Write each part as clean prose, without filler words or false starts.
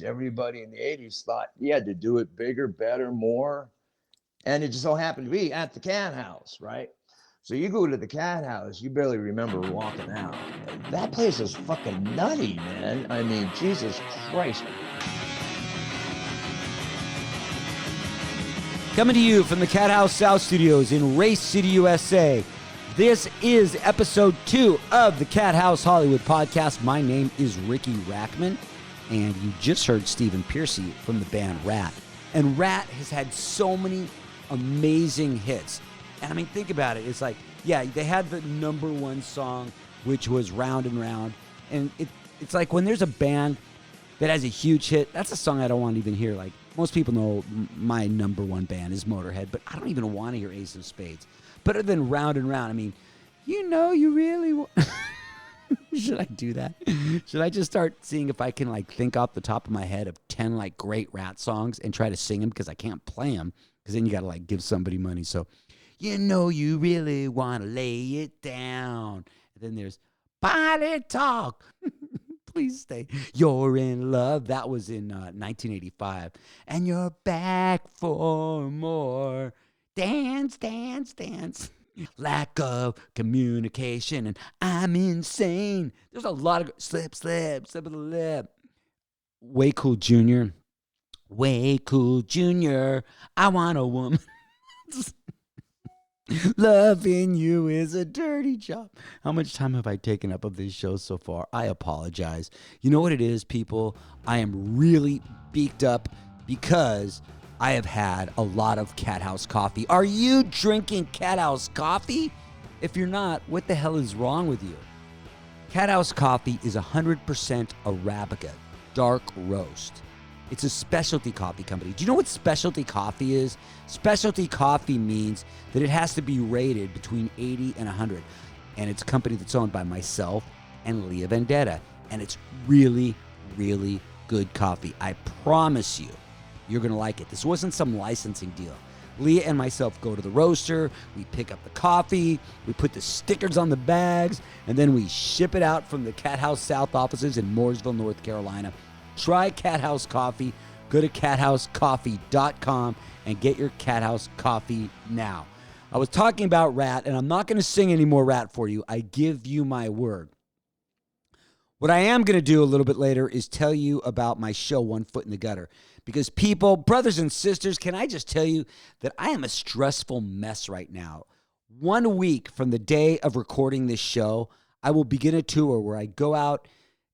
Everybody in the 80s thought you had to do it bigger, better, more. And it just so happened to be at the Cat House, right? So you go to the Cat House, you barely remember walking out. That place is fucking nutty, man. I mean, Jesus Christ. Coming to you from the Cat House South Studios in Race City, USA. This is episode 2 of the Cat House Hollywood podcast. My name is Ricky Rackman, and you just heard Stephen Pearcy from the band Ratt. And Ratt has had so many amazing hits. And I mean, think about it. It's like, yeah, they had the number one song, which was Round and Round. And it's like when there's a band that has a huge hit, that's a song I don't want to even hear. Like, most people know my number one band is Motorhead, but I don't even want to hear Ace of Spades. Better than Round and Round. I mean, you know you really want... Should I do that? Should I just start seeing if I can, like, think off the top of my head of 10, like, great Ratt songs and try to sing them because I can't play them because then you got to, like, give somebody money. So, you know you really want to lay it down. And then there's Body Talk. Please stay. You're in love. That was in 1985. And you're back for more. Dance, dance, dance. Lack of communication. And I'm insane. There's a lot of slip of the lip. Way Cool Jr. Way Cool Jr. I want a woman. Loving you is a dirty job. How much time have I taken up of this show so far? I apologize. You know what it is, people? I am really beaked up because I have had a lot of Cat House coffee. Are you drinking Cat House coffee? If you're not, what the hell is wrong with you? Cat House coffee is 100% Arabica, dark roast. It's a specialty coffee company. Do you know what specialty coffee is? Specialty coffee means that it has to be rated between 80 and 100. And it's a company that's owned by myself and Leah Vendetta. And it's really, really good coffee. I promise you, you're going to like it. This wasn't some licensing deal. Leah and myself go to the roaster, we pick up the coffee, we put the stickers on the bags, and then we ship it out from the Cat House South offices in Mooresville, North Carolina. Try Cat House Coffee. Go to cathousecoffee.com and get your Cat House coffee now. I was talking about Ratt, and I'm not going to sing any more Ratt for you. I give you my word. What I am going to do a little bit later is tell you about my show, One Foot in the Gutter. Because people, brothers and sisters, can I just tell you that I am a stressful mess right now. 1 week from the day of recording this show, I will begin a tour where I go out.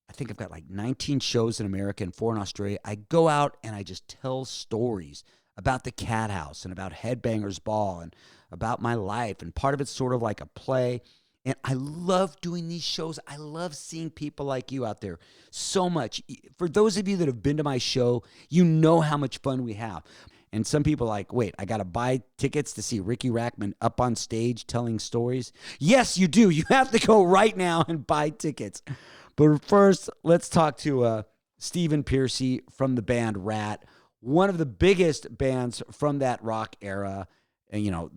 I think I've got like 19 shows in America and 4 in Australia. I go out and I just tell stories about the Cat House and about Headbangers Ball and about my life. And part of it's sort of like a play. And I love doing these shows. I love seeing people like you out there so much. For those of you that have been to my show, you know how much fun we have. And some people are like, wait, I got to buy tickets to see Ricky Rackman up on stage telling stories? Yes, you do. You have to go right now and buy tickets. But first, let's talk to Stephen Pearcy from the band Ratt, one of the biggest bands from that rock era. And, you know,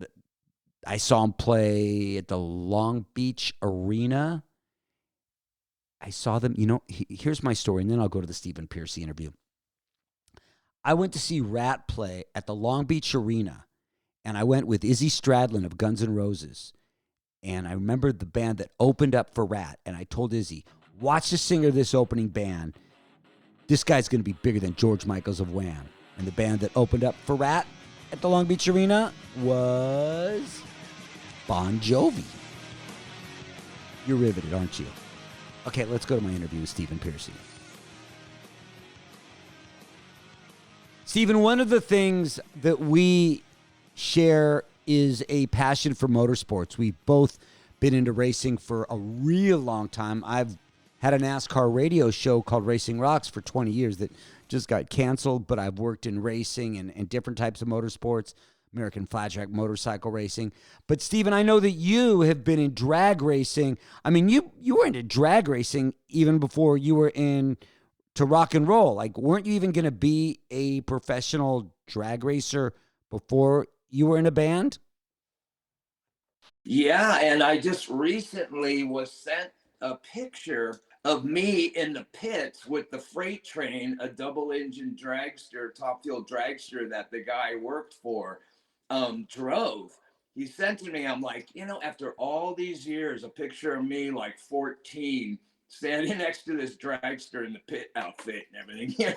I saw him play at the Long Beach Arena. I saw them, you know, here's my story, and then I'll go to the Stephen Pearcy interview. I went to see Ratt play at the Long Beach Arena, and I went with Izzy Stradlin of Guns N' Roses. And I remember the band that opened up for Ratt, and I told Izzy, watch the singer of this opening band. This guy's going to be bigger than George Michaels of Wham. And the band that opened up for Ratt at the Long Beach Arena was Bon Jovi. You're riveted, aren't you? Okay, let's go to my interview with Stephen Pearcy. Stephen, one of the things that we share is a passion for motorsports. We've both been into racing for a real long time. I've had a NASCAR radio show called Racing Rocks for 20 years that just got canceled, but I've worked in racing and different types of motorsports, American flat track motorcycle racing. But Stephen, I know that you have been in drag racing. I mean, you were into drag racing even before you were in to rock and roll. Like, weren't you even going to be a professional drag racer before you were in a band? Yeah, and I just recently was sent a picture of me in the pits with the freight train, a double engine dragster, top fuel dragster that the guy I worked for drove. He sent to me, I'm like, after all these years, a picture of me like 14 standing next to this dragster in the pit outfit and everything.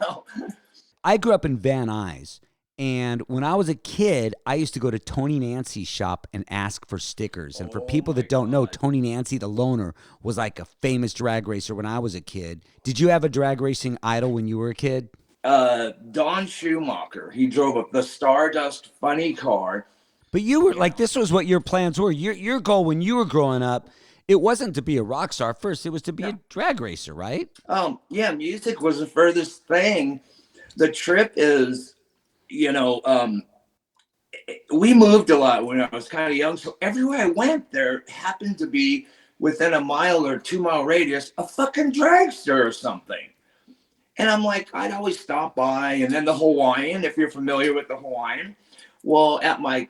I grew up in Van Nuys, and when I was a kid, I used to go to Tony Nancy's shop and ask for stickers. And for people that don't know, Tony Nancy, the loner, was like a famous drag racer when I was a kid. Did you have a drag racing idol when you were a kid? Don Schumacher. He drove the Stardust funny car. But you were like, this was what your plans were. Your goal when you were growing up, it wasn't to be a rock star. First, it was to be a drag racer, right? Yeah, music was the furthest thing. The trip is, we moved a lot when I was kind of young. So everywhere I went, there happened to be within a mile or 2 mile radius, a fucking dragster or something. And I'm like, I'd always stop by. And then the Hawaiian, if you're familiar with the Hawaiian. Well, at my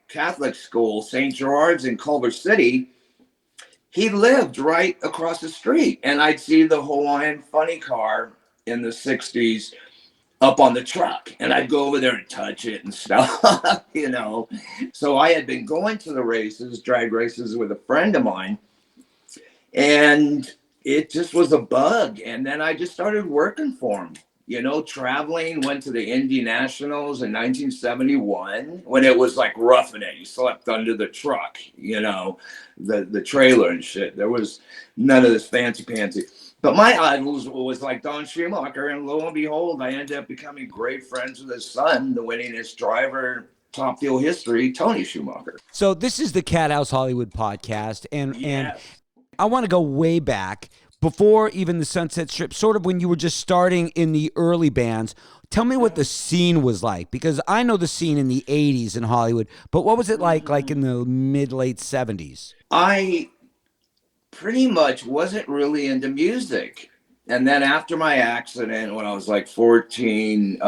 Catholic school, St. Gerard's in Culver City, he lived right across the street. And I'd see the Hawaiian funny car in the 60s up on the truck. And I'd go over there and touch it and stuff, So I had been going to the races, drag races with a friend of mine. And it just was a bug. And then I just started working for him. Traveling, went to the Indy Nationals in 1971 when it was like roughing it. You slept under the truck, the trailer and shit. There was none of this fancy pantsy. But my idol was like Don Schumacher, and lo and behold, I ended up becoming great friends with his son, the winningest driver, Top Fuel history, Tony Schumacher. So this is the Cat House Hollywood podcast, and I want to go way back. Before even the Sunset Strip, sort of when you were just starting in the early bands, tell me what the scene was like, because I know the scene in the 80s in Hollywood, but what was it like in the mid-late 70s? I pretty much wasn't really into music. And then after my accident, when I was like 14,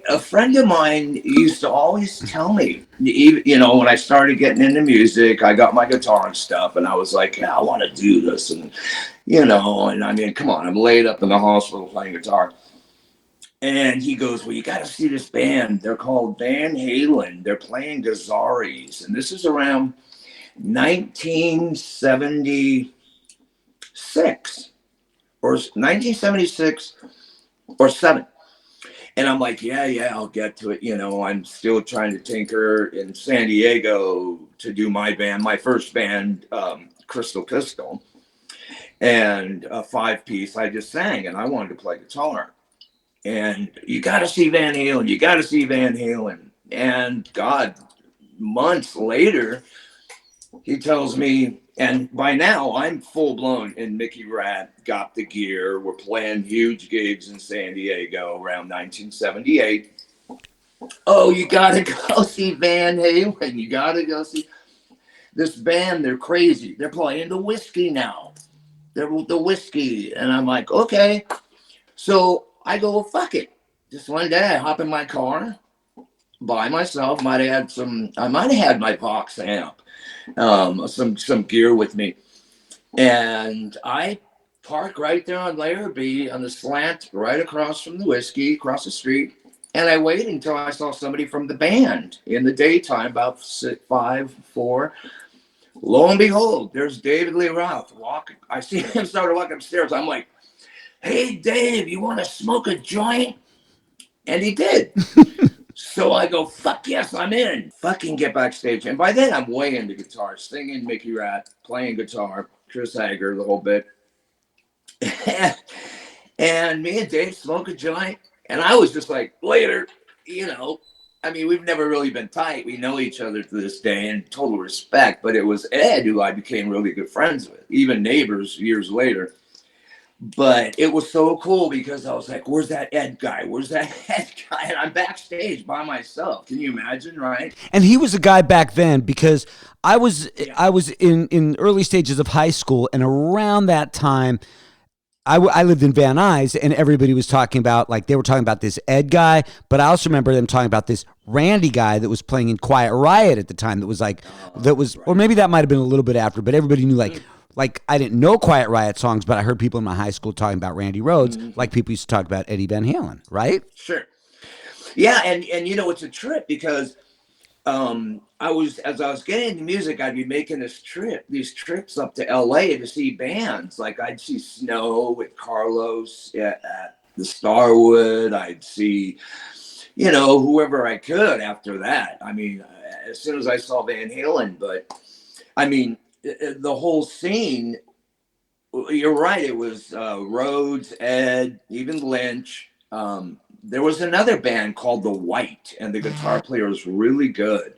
a friend of mine used to always tell me, when I started getting into music, I got my guitar and stuff, and I was like, I want to do this. And, and I mean, come on, I'm laid up in the hospital playing guitar. And he goes, well, you got to see this band. They're called Van Halen. They're playing Gazzarri's. And this is around 1976 or 1976 or 7. And I'm like, yeah, I'll get to it. I'm still trying to tinker in San Diego to do my band, my first band, Crystal Pistol, and a 5-piece. I just sang, and I wanted to play guitar. And you got to see Van Halen. You got to see Van Halen. And God, months later, he tells me, and by now I'm full blown in Mickey Rat, got the gear. We're playing huge gigs in San Diego around 1978. Oh, you got to go see Van Halen. You got to go see this band. They're crazy. They're playing the Whiskey now. They're the Whiskey. And I'm like, okay. So I go, well, fuck it. Just one day I hop in my car by myself. I might have had my Vox amp. Some gear with me, and I park right there on Larrabee on the slant right across from the Whiskey, across the street, and I wait until I saw somebody from the band in the daytime, about 5, 4. Lo and behold, there's David Lee Roth walking. I see him start walking upstairs. I'm like, hey, Dave, you want to smoke a joint? And he did. So I go, fuck yes, I'm in. Fucking get backstage. And by then I'm way into guitar, singing Mickey Rat, playing guitar, Chris Hager, the whole bit. And me and Dave smoke a joint. And I was just like, later, I mean, we've never really been tight. We know each other to this day in total respect. But it was Ed who I became really good friends with, even neighbors years later. But it was so cool because I was like, where's that Ed guy? Where's that Ed guy? And I'm backstage by myself. Can you imagine, right? And he was a guy back then, because I was in early stages of high school, and around that time, I lived in Van Nuys, and everybody was talking about, like, they were talking about this Ed guy, but I also remember them talking about this Randy guy that was playing in Quiet Riot at the time or maybe that might have been a little bit after, but everybody knew, like, like I didn't know Quiet Riot songs, but I heard people in my high school talking about Randy Rhoads, like people used to talk about Eddie Van Halen, right? Sure. Yeah, and it's a trip because as I was getting into music, I'd be making these trips up to LA to see bands. Like I'd see Snow with Carlos at the Starwood. I'd see, whoever I could after that. I mean, as soon as I saw Van Halen, but I mean, the whole scene, you're right. It was Rhodes, Ed, even Lynch. There was another band called The White, and the guitar player was really good.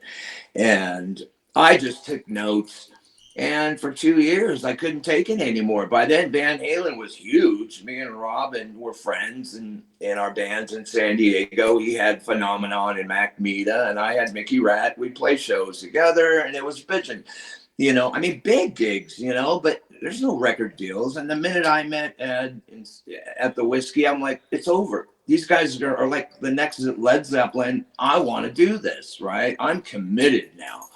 And I just took notes. And for 2 years, I couldn't take it anymore. By then, Van Halen was huge. Me and Robin were friends in our bands in San Diego. He had Phenomenon and Mac Mita, and I had Mickey Rat. We'd play shows together, and it was bitching. I mean, big gigs, but there's no record deals. And the minute I met Ed at the Whiskey, I'm like, it's over. These guys are like the next Led Zeppelin. I want to do this, right? I'm committed now,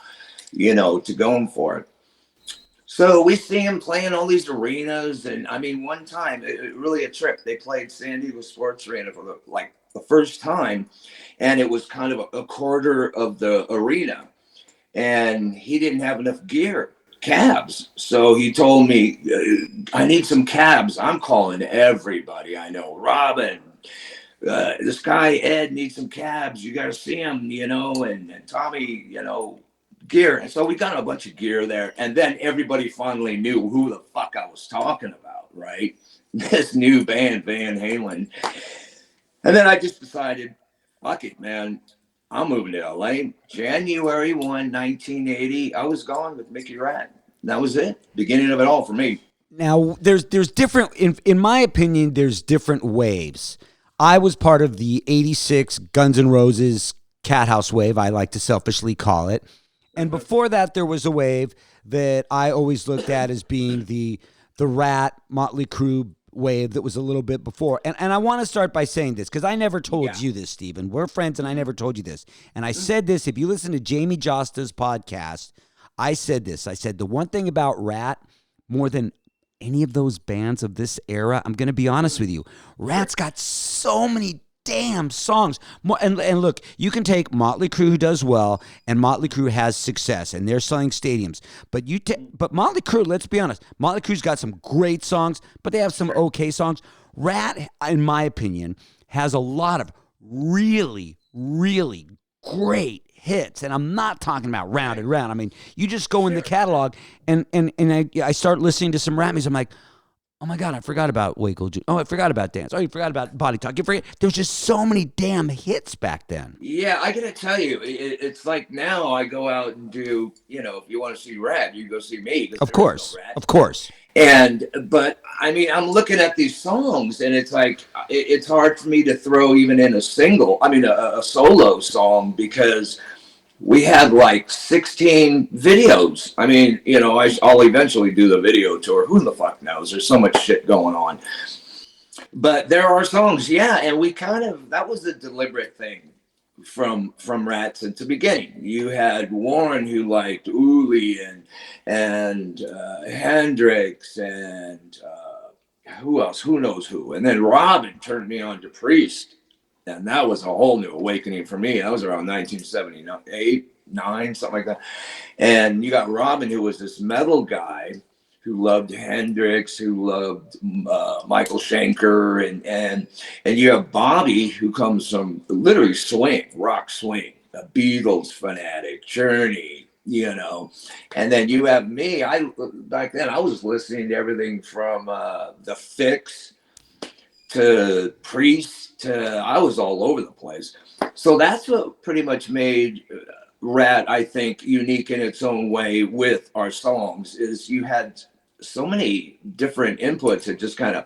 to going for it. So we see him playing all these arenas. And I mean, one time, really a trip, they played San Diego Sports Arena for the first time. And it was kind of a quarter of the arena. And he didn't have enough gear, cabs. So he told me, I need some cabs. I'm calling everybody I know. Robin, this guy, Ed, needs some cabs. You got to see him, and Tommy, gear. And so we got a bunch of gear there. And then everybody finally knew who the fuck I was talking about, right? This new band, Van Halen. And then I just decided, fuck it, man. I'm moving to LA. January 1, 1980, I was gone with Mickey Rat. That was it. Beginning of it all for me. Now, there's different, in my opinion, there's different waves. I was part of the 86 Guns N' Roses Cat House wave, I like to selfishly call it. And before that, there was a wave that I always looked at as being the Rat, Motley Crue wave that was a little bit before. And I want to start by saying this because I never told you this, Stephen. We're friends and I never told you this. And I said this, if you listen to Jamie Josta's podcast, I said this. I said the one thing about Rat, more than any of those bands of this era, I'm going to be honest with you, Rat's got so many damn songs. And look, you can take Motley Crue, who does well, and Motley Crue has success, and they're selling stadiums. But but Motley Crue, let's be honest, Motley Crue's got some great songs, but they have some okay songs. Rat, in my opinion, has a lot of really, really great hits, and I'm not talking about Round and Round. I mean, you just go in the catalog, and I start listening to some Rat music. I'm like, oh my God, I forgot about Waco. Oh, I forgot about Dance. Oh, you forgot about Body Talk. You forget. There's just so many damn hits back then. Yeah, I gotta tell you, it's like now I go out and do, if you want to see Rat, you go see me. Of course, of course. But I mean, I'm looking at these songs, and it's like it's hard for me to throw even in a solo song because we had like 16 videos. I mean, I'll eventually do the video tour. Who the fuck knows? There's so much shit going on. But there are songs, yeah, and we that was a deliberate thing from Rat since the beginning. You had Warren who liked Uli and Hendrix and who else? Who knows who? And then Robin turned me on to Priest. And that was a whole new awakening for me. That was around 1978, 9, something like that. And you got Robin, who was this metal guy who loved Hendrix, who loved Michael Schenker. And you have Bobby, who comes from literally rock swing, a Beatles fanatic, Journey, And then you have me. Back then, I was listening to everything from The Fix to Priest. I was all over the place. So that's what pretty much made Rat, I think, unique in its own way with our songs, is you had so many different inputs that just kind of,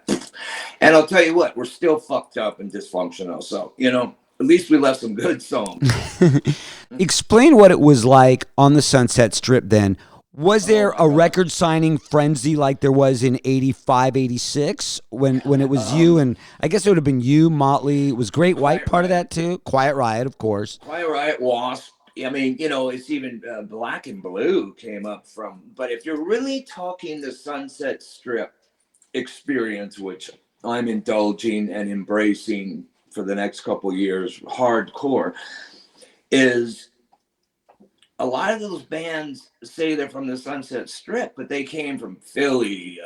and I'll tell you what, we're still fucked up and dysfunctional. So, at least we left some good songs. Explain what it was like on the Sunset Strip then. Was there a record signing frenzy like there was in 85, 86 when it was you? And I guess it would have been you, Motley. Was Great White part of that too? Quiet Riot, of course. Quiet Riot, Wasp. I mean, you know, it's even Black and Blue came up from. But if you're really talking the Sunset Strip experience, which I'm indulging and embracing for the next couple of years, hardcore, is a lot of those bands say they're from the Sunset Strip, but they came from Philly,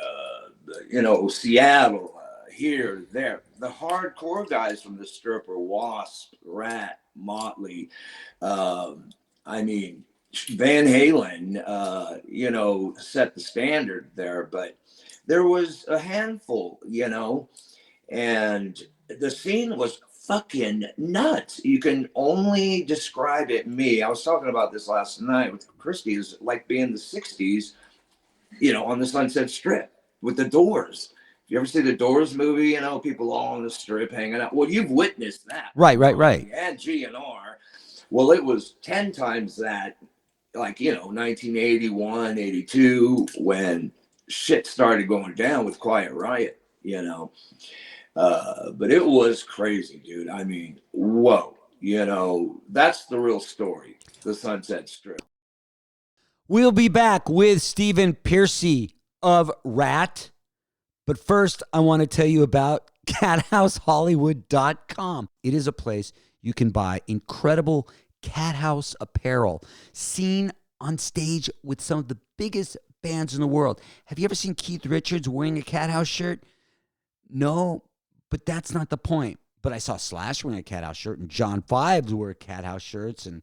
you know, Seattle, here, there. The hardcore guys from the Strip are Wasp, Rat, Motley. I mean, Van Halen, you know, set the standard there, but there was a handful, you know, and the scene was fucking nuts. You can only describe it. Me, I was talking about this last night with Christy. Is like being the '60s, you know, on the Sunset Strip with the Doors. You ever see the Doors movie? You know, people all on the strip hanging out. Well, you've witnessed that, Right. and GNR. Well, it was 10 times that. Like, you know, 1981, 82, when shit started going down with Quiet Riot, you know. But it was crazy, dude. I mean, whoa, you know, that's the real story, the Sunset Strip. We'll be back with Stephen Pearcy of Rat. But first, I want to tell you about CatHouseHollywood.com. It is a place you can buy incredible Cat House apparel, seen on stage with some of the biggest bands in the world. Have you ever seen Keith Richards wearing a Cat House shirt? No, but that's not the point. But I saw Slash wearing a Cat House shirt, and John Fives wore Cat House shirts, and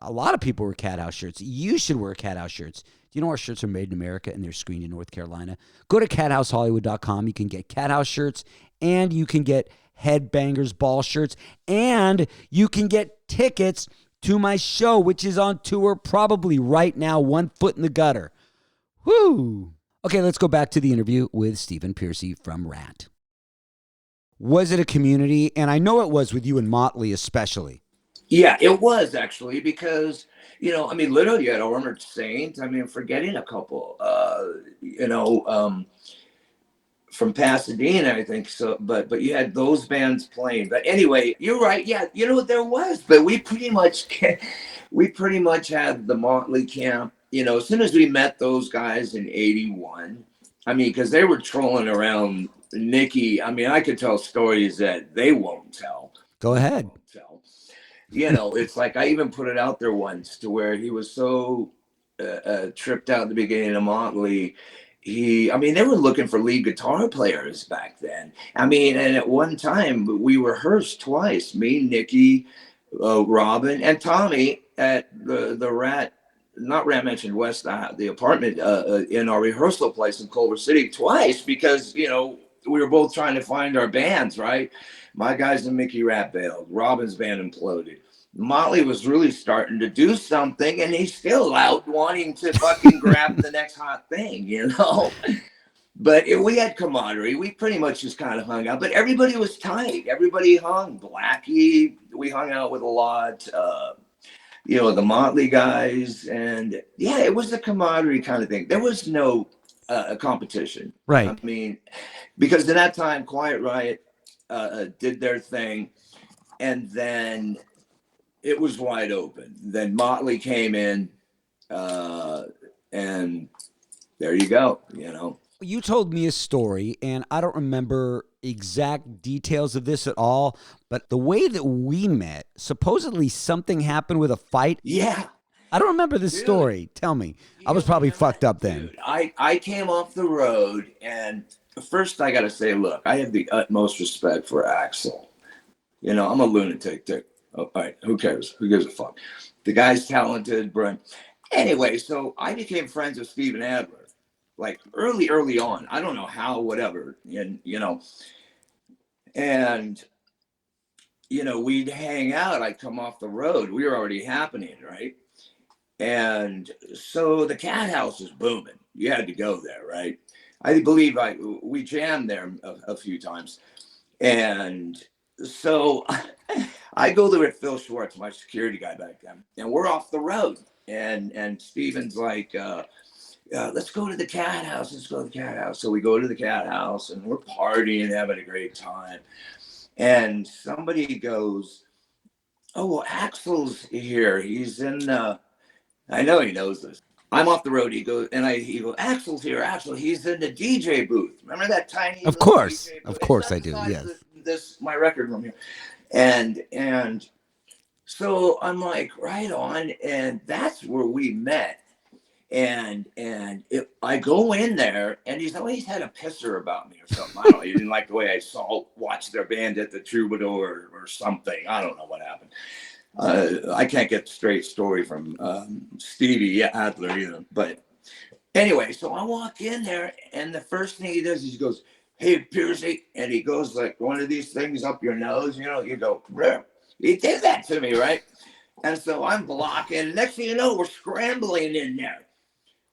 a lot of people wear Cat House shirts. You should wear Cat House shirts. Do you know our shirts are made in America and they're screened in North Carolina? Go to CatHouseHollywood.com. You can get Cat House shirts, and you can get Headbangers Ball shirts, and you can get tickets to my show, which is on tour probably right now, one foot in the gutter. Woo! Okay, let's go back to the interview with Stephen Pearcy from Rat. Was it a community? And I know it was with you and Motley especially. Yeah, it was actually because, you know, I mean, literally you had Armored Saint. I mean, forgetting a couple, you know, from Pasadena, I think so. But you had those bands playing. But anyway, you're right. Yeah, you know, there was. But we pretty much had the Motley camp. You know, as soon as we met those guys in '81, I mean, because they were trolling around Nikki. I mean, I could tell stories that they won't tell. Go ahead. Tell. You know, it's like I even put it out there once to where he was so tripped out at the beginning of Motley. I mean, they were looking for lead guitar players back then. I mean, and at one time we rehearsed twice, me, Nikki, Robin, and Tommy at the Rat, not Rat Mansion West, the apartment in our rehearsal place in Culver City twice because, you know, we were both trying to find our bands, right? My guys in Mickey Rat bailed. Robin's band imploded. Motley was really starting to do something, and he's still out wanting to fucking grab the next hot thing, you know? But we had camaraderie. We pretty much just kind of hung out, but everybody was tight. Everybody hung. Blackie, we hung out with a lot. You know, the Motley guys. And yeah, it was a camaraderie kind of thing. There was no competition. Right. I mean, because in that time, Quiet Riot did their thing, and then it was wide open. Then Motley came in, and there you go, you know. You told me a story, and I don't remember exact details of this at all, but the way that we met, supposedly something happened with a fight. Yeah. I don't remember this story. Tell me. I was probably fucked up then. Dude, I came off the road, and first I got to say, look, I have the utmost respect for Axl. You know, I'm a lunatic, too. Oh, all right, who cares? Who gives a fuck? The guy's talented, bro. Anyway, so I became friends with Steven Adler, like early on. I don't know how, whatever, and you know, we'd hang out. I'd come off the road. We were already happening, right? And so the Cat House is booming. You had to go there, right? I believe we jammed there a few times, and so I go there with Phil Schwartz, my security guy back then, and we're off the road. And Steven's like, let's go to the Cat House. Let's go to the Cat House. So we go to the Cat House, and we're partying, having a great time. And somebody goes, oh, well, Axel's here. He's in, I know he knows this. I'm off the road. He goes, he goes, Axel's here. Axel, he's in the DJ booth. Remember that tiny Of little course. DJ booth? Of It's course up I do. beside Yes. my record room here. And so I'm like, right on. And that's where we met. I go in there, and he's always had a pisser about me or something. I don't know. He didn't like the way I watched their band at the Troubadour or something. I don't know what happened. I can't get the straight story from Stevie Adler either. But anyway, so I walk in there, and the first thing he does is he goes, "Hey, Piercy," and he goes like one of these things up your nose. You know, you go, "Bleh." He did that to me, right? And so I'm blocking. Next thing you know, we're scrambling in there.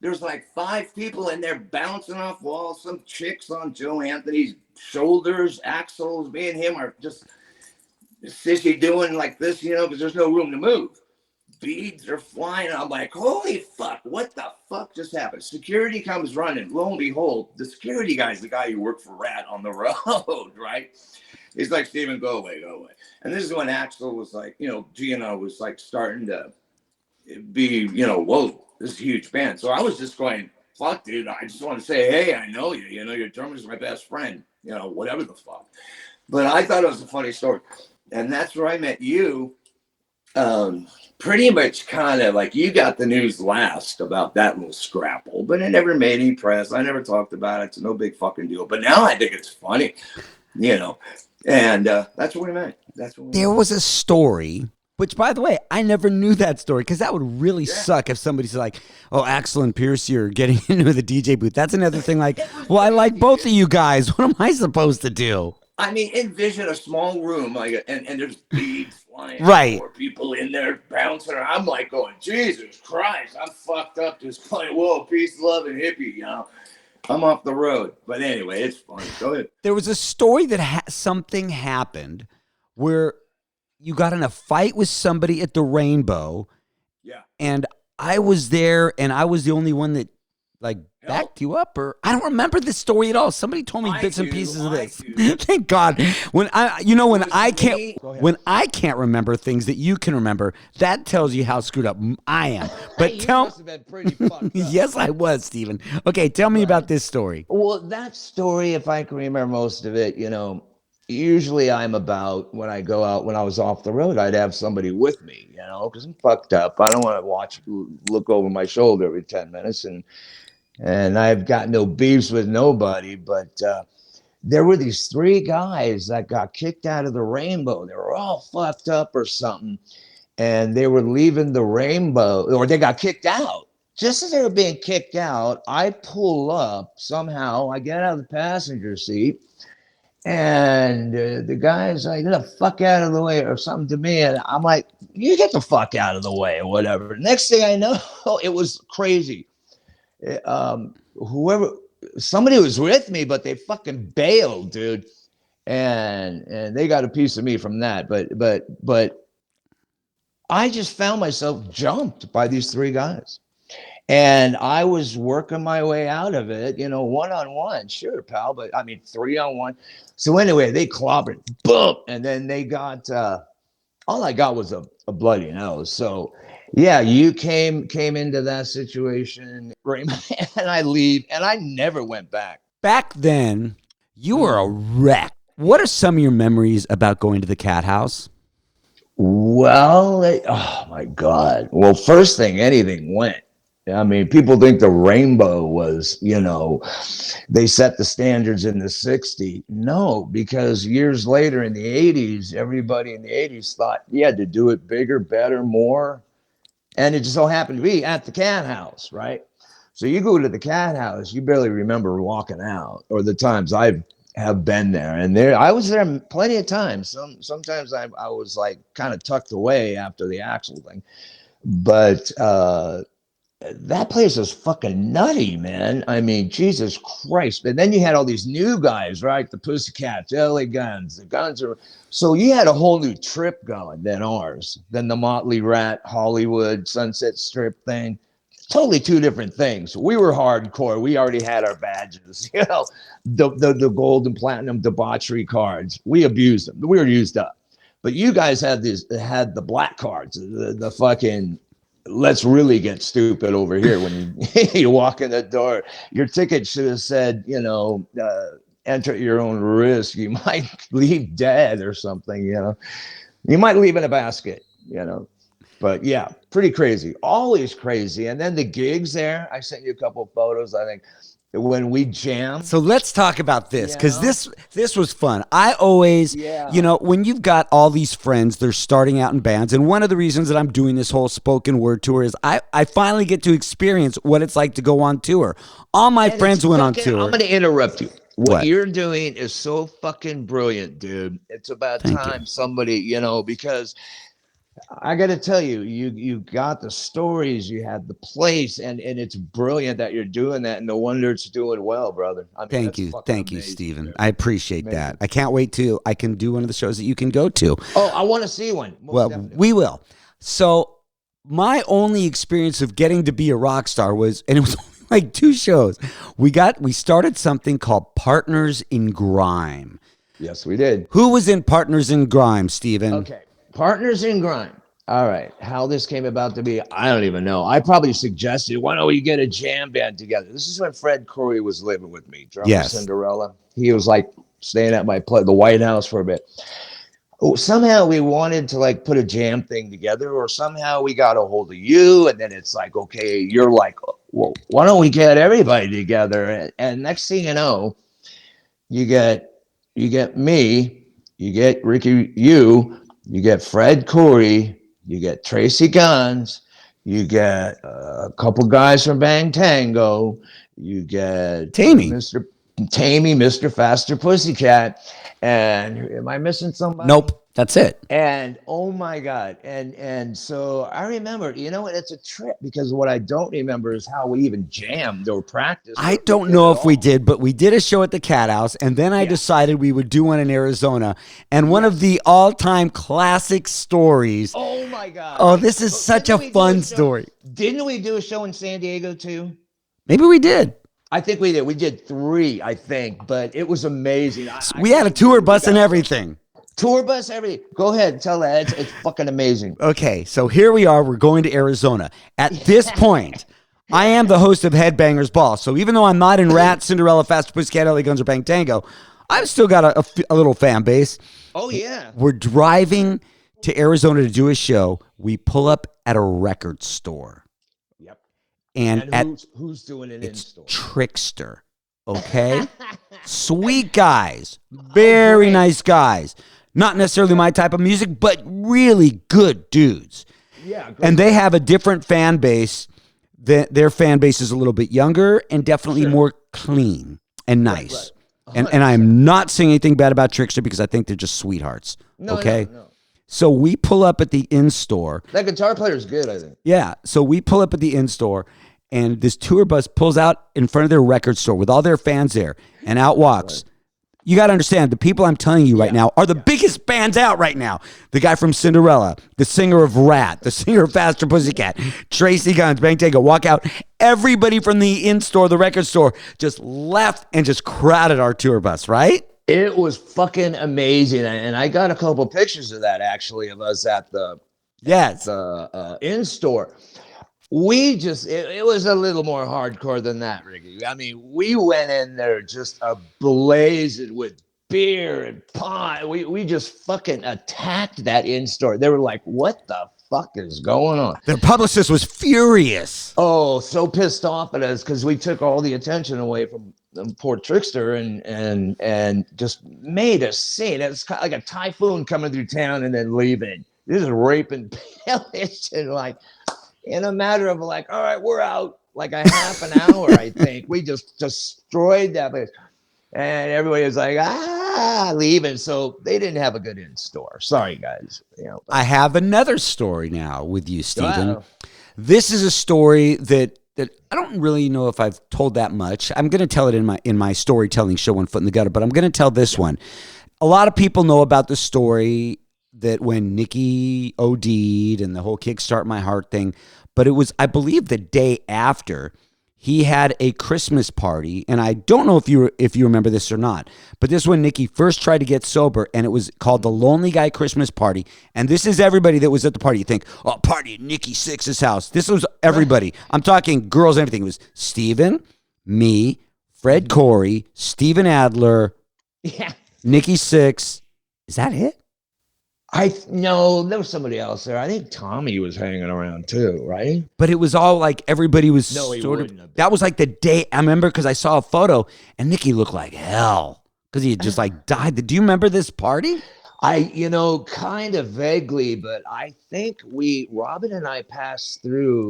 There's like 5 people in there bouncing off walls. Some chicks on Joe Anthony's shoulders. Axel's, me and him are just sissy doing like this, you know, because there's no room to move. Beads are flying. I'm like, holy fuck, what the fuck just happened? Security comes running. Lo and behold, the security guy's the guy who worked for Rat on the road, right? He's like, Steven, go away, go away. And this is when Axel was like, you know, Gino was like starting to be, you know, whoa, this is a huge band. So I was just going, fuck, dude, I just want to say, hey, I know you. You know, your drummer's my best friend. You know, whatever the fuck. But I thought it was a funny story. And that's where I met you. Pretty much kind of like you got the news last about that little scrapple, but it never made any press. I never talked about it. It's no big fucking deal. But now I think it's funny, you know. And that's what we meant. There was a story, which, by the way, I never knew that story, because that would really suck if somebody's like, oh, Axel and Piercy are getting into the DJ booth. That's another thing like, well, I like both of you guys. What am I supposed to do? I mean, envision a small room, like, and there's beads flying, right? Or people in there bouncing around. I'm like going, Jesus Christ, I'm fucked up just playing, whoa, peace, love, and hippie, you know. I'm off the road. But anyway, it's funny. Go ahead. There was a story that something happened where you got in a fight with somebody at the Rainbow. Yeah. And I was there, and I was the only one that like backed you up, or I don't remember this story at all. Somebody told me bits and pieces of this. Thank God. When I can't remember things that you can remember, that tells you how screwed up I am. But you must have been pretty fucked up. Yes, I was, Steven. Okay, tell me about this story. Well, that story, if I can remember most of it, you know, usually I'm about when I go out, when I was off the road, I'd have somebody with me, you know, because I'm fucked up. I don't want to look over my shoulder every 10 minutes. And I've got no beefs with nobody, but there were these 3 guys that got kicked out of the Rainbow. They were all fucked up or something, and they were leaving the Rainbow, or they got kicked out. Just as they were being kicked out, I pull up somehow. I get out of the passenger seat, and the guy's like, "Get the fuck out of the way," or something to me, and I'm like, "You get the fuck out of the way," or whatever. Next thing I know, it was crazy. Somebody was with me, but they fucking bailed, dude, and they got a piece of me from that. But I just found myself jumped by these 3 guys, and I was working my way out of it, you know, 1-on-1, sure, pal, but I mean 3-on-1. So anyway, they clobbered, boom, and then they got all I got was a bloody nose. So yeah, you came into that situation, Raymond, and I leave, and I never went back. Back then, you were a wreck. What are some of your memories about going to the Cat House? Well, oh my God. Well, first thing, anything went. I mean, people think the Rainbow was, you know, they set the standards in the 60s. No, because years later in the 80s, everybody in the 80s thought you had to do it bigger, better, more. And it just so happened to be at the Cat House, right? So you go to the Cat House, you barely remember walking out, or the times I have been there. And I was there plenty of times. Sometimes I was like kind of tucked away after the Axl thing. But that place was fucking nutty, man. I mean, Jesus Christ. And then you had all these new guys, right? The Pussycats, LA Guns, the Guns are. So you had a whole new trip going than ours, than the Motley Rat, Hollywood, Sunset Strip thing. Totally 2 different things. We were hardcore. We already had our badges, you know, the gold and platinum debauchery cards. We abused them. We were used up. But you guys had the black cards, the fucking let's really get stupid over here when you, you walk in the door. Your ticket should have said, enter at your own risk. You might leave dead or something, You might leave in a basket, But yeah, pretty crazy. Always crazy. And then the gigs there, I sent you a couple of photos, I think, when we jammed. So let's talk about this, because Yeah. this was fun. I always, Yeah. when you've got all these friends, they're starting out in bands, and one of the reasons that I'm doing this whole spoken word tour is I finally get to experience what it's like to go on tour. All my And friends it's went on fucking- tour. I'm going to interrupt you. What What? you're doing is so fucking brilliant, dude. It's about Thank time somebody, because I got to tell you, you got the stories, you had the place, and it's brilliant that you're doing that, and no wonder it's doing well, brother. I mean, Thank that's you. fucking Thank you, amazing, Stephen. dude. I appreciate Amazing. that. I can't wait till I can do one of the shows that you can go to. Oh, I want to see one. Most Well, definitely. we will. So my only experience of getting to be a rock star was, and it was only like 2 shows. We started something called Partners in Grime. Yes, we did. Who was in Partners in Grime, Stephen? Okay. Partners in Grime. All right. How this came about to be, I don't even know. I probably suggested, why don't we get a jam band together? This is when Fred Coury was living with me, drummer Yes. Cinderella. He was like staying at my place, the White House, for a bit. Oh, somehow we wanted to like put a jam thing together, or somehow we got a hold of you, and then it's like, okay, you're like, well, why don't we get everybody together? And next thing you know, you get me, you get Ricky, you get Fred Coury, you get Tracy Guns, you get a couple guys from Bang Tango, you get Tammy. Mr. Tammy, Mr. Faster Pussycat, and am I missing somebody? Nope. That's it. And oh my God. And so I remember, it's a trip, because what I don't remember is how we even jammed or practiced. I or don't did know at if we all. did, but we did a show at the Cat House, and then I Yeah. decided we would do one in Arizona. And one of the all-time classic stories. Oh my God. Oh, this is But such a didn't we do fun show- story. Didn't we do a show in San Diego too? Maybe we did. I think we did. We did 3, I think, but it was amazing. We had a tour bus and everything. Tour bus, everything. Go ahead, tell that. It's fucking amazing. Okay, so here we are. We're going to Arizona. At this point, I am the host of Headbangers Ball. So even though I'm not in Rat, Cinderella, Fast Pussycat, LA Guns, or Bang Tango, I've still got a little fan base. Oh yeah. We're driving to Arizona to do a show. We pull up at a record store. Yep. And And at who's doing it in it's store? Trickster. Okay? Sweet guys. Very great. nice guys. Not necessarily my type of music, but really good dudes. Yeah. Great. And they have a different fan base. Their fan base is a little bit younger and definitely Sure. more clean and nice. right. And I am not saying anything bad about Trickster, because I think they're just sweethearts. No, okay? no. So we pull up at the in-store. That guitar player's good, I think. Yeah. So we pull up at the in-store, and this tour bus pulls out in front of their record store with all their fans there, and out walks. You got to understand, the people I'm telling you right now are the biggest bands out right now. The guy from Cinderella, the singer of Rat, the singer of Faster Pussycat, Tracy Guns, Bang Tango, walk out. Everybody from the in-store, the record store, just left and just crowded our tour bus, right? It was fucking amazing, and I got a couple pictures of that, actually, of us at the Yes. in store. We just it was a little more hardcore than that, Ricky. I mean, we went in there just ablazing with beer and pot. We just fucking attacked that in store. They were like, "What the fuck is going on?" Their publicist was furious. Oh, so pissed off at us because we took all the attention away from poor Trickster and just made a scene. It's kind of like a typhoon coming through town and then leaving. This is rape and pillage, and like in a matter of like, all right, we're out. Like a half an hour, I think. We just destroyed that place. And everybody was like, leaving. So they didn't have a good in store. Sorry, guys. I have another story now with you, Stephen. Wow. This is a story that I don't really know if I've told that much. I'm going to tell it in my storytelling show, One Foot in the Gutter, but I'm going to tell this one. A lot of people know about the story that when Nikki OD'd and the whole Kickstart My Heart thing, but it was, I believe, the day after he had a Christmas party, and I don't know if you remember this or not, but this is when Nikki first tried to get sober, and it was called the Lonely Guy Christmas Party. And this is everybody that was at the party. You think, oh, party at Nikki Sixx's house. This was everybody. I'm talking girls and everything. It was Steven, me, Fred Corey, Steven Adler, Yeah. Nikki Sixx. Is that it? No, there was somebody else there. I think Tommy was hanging around too, right? But it was all like everybody was No, he sort of. wouldn't have been. That was like the day. I remember because I saw a photo and Nikki looked like hell because he had just like died. Do you remember this party? Kind of vaguely, but I think Robin and I passed through.